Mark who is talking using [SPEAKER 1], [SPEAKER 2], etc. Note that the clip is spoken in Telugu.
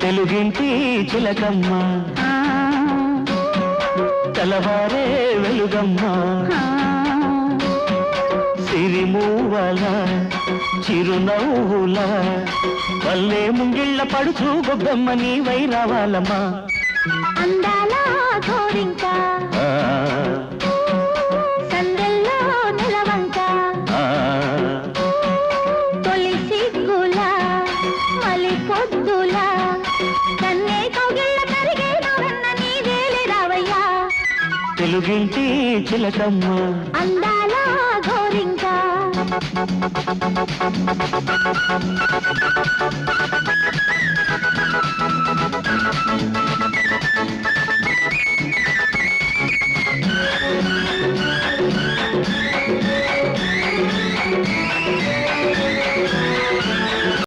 [SPEAKER 1] తెలుగింటి చిలకమ్మ తెల్లవారే వెలుగమ్మ సిరిమూవల చిరునవ్వుల వల్లే ముంగిళ్ళ పడుచు గొబ్బెమ్మ నీవై రావాలమ్మా
[SPEAKER 2] అందాల గోరింక సందెల్లో నిలవంక తొలి సిగ్గుల మలి పొద్దుల కన్నే కౌగిళ్ళ కరిగే నవన్న నీదేలే రావయ్యా
[SPEAKER 1] తెలుగింటి చిలకమ్మ
[SPEAKER 2] అందాల గోరింక